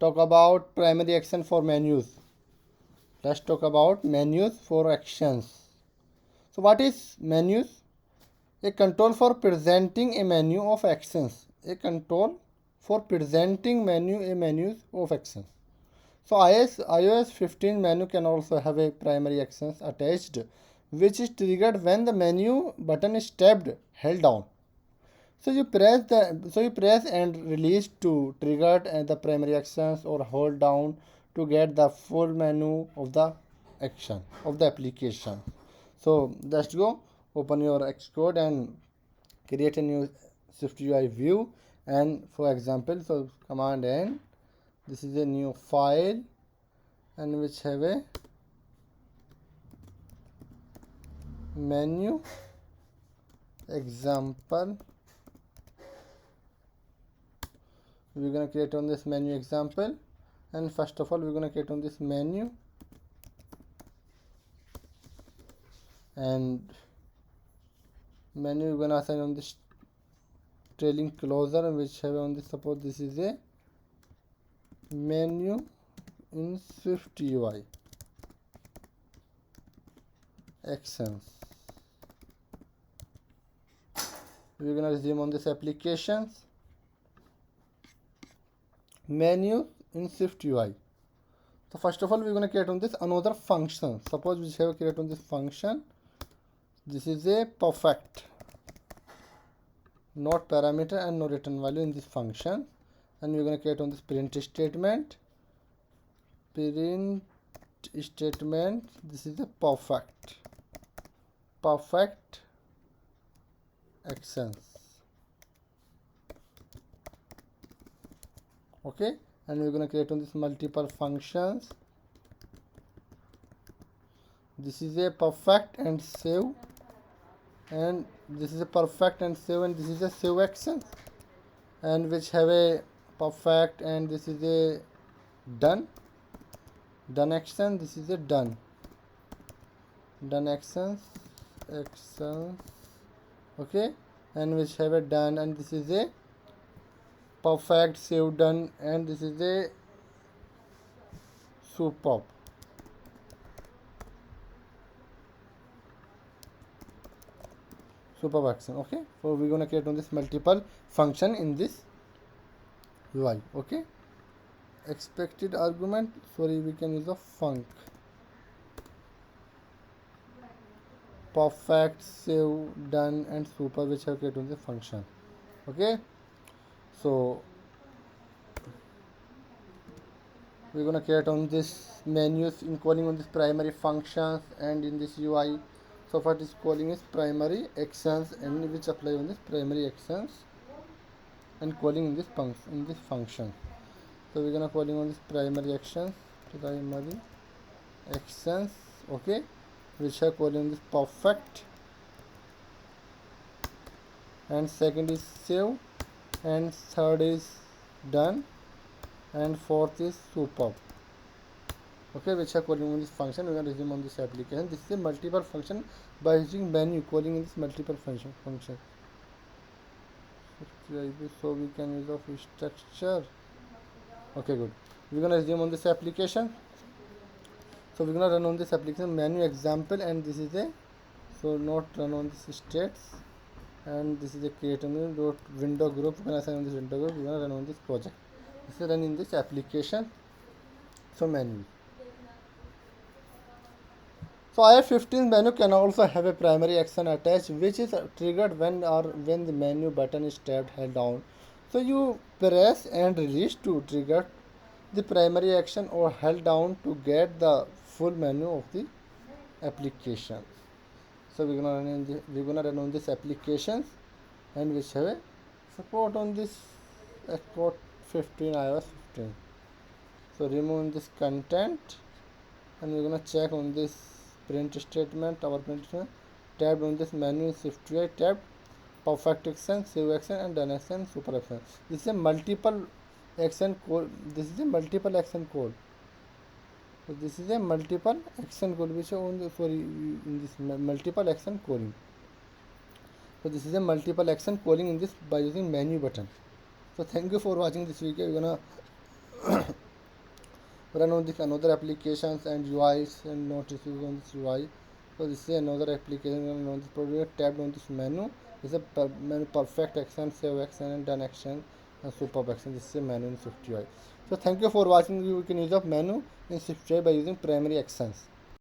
talk about primary action for menus. Let's talk about menus for actions. So what is menus? A control for presenting a menu of actions. A control for presenting menus of actions. So iOS 15 menu can also have a primary actions attached, which is triggered when the menu button is tapped, held down. So you press and release to trigger the primary actions, or hold down to get the full menu of the action of the application. So let's go. Open your Xcode and create a new SwiftUI view. And for example, so command N. This is a new file, and which have a menu example. We're going to create on this menu example, and first of all we're going to create on this menu, and menu we're going to assign on this trailing closer, which have on this, suppose this is a menu in SwiftUI actions. We're going to resume on this applications, menu in SwiftUI. So first of all we're going to create on this another function. Suppose we have create on this function. This is a perfect, not parameter and no return value in this function, and we're going to create on this print statement. This is a perfect actions. Okay, and we're going to create on this multiple functions. This is a perfect and save, and this is a perfect and save, and this is a save action, and which have a perfect, and this is a done action. This is a done actions. Okay, and which have a done, and this is a perfect, save, done, and this is a superb. Superb action. Okay, so we're going to create on this multiple function in this UI. Okay, expected argument, sorry, we can use a func. Perfect, save, done, and super, which have created on the function. Okay, so we're going to create on this menus in calling on this primary functions, and in this UI, so what is calling is primary actions, and which apply on this primary actions and calling in this function. So we're going to calling on this primary actions. Okay, which are calling this perfect, and second is save, and third is done, and fourth is superb. Okay, which are calling on this function. We're going to resume on this application. This is a multiple function by using menu calling in this multiple function. So we can use of structure. Okay, good. We're going to resume on this application. So we're going to run on this application menu example, and this is a, so not run on this states, and this is a create a new window group. We're going to assign on this window group. We're going to run on this project. This is run in this application. So menu. So iOS 15 menu can also have a primary action attached, which is triggered when the menu button is tapped, held down. So you press and release to trigger the primary action, or held down to get the full menu of the application. So we're gonna run on this applications, and which have a support on this Xcode 15 iOS 15. So remove this content, and we're gonna check on this print statement. Our print statement tabbed on this menu SwiftUI, tabbed perfect action, save action, and done action, super action. This is a multiple action code. So this is a multiple action code, which on the, in this multiple action calling. So this is a multiple action calling in this by using menu button. So thank you for watching this video. We're gonna run on this another applications and UIs and notices on this UI. So this is another application on this product. Tapped on this menu. This is a menu perfect action, save action, and done action, and superb action. This is a menu in SwiftUI. So thank you for watching. You can use of menu in SwiftUI by using primary actions.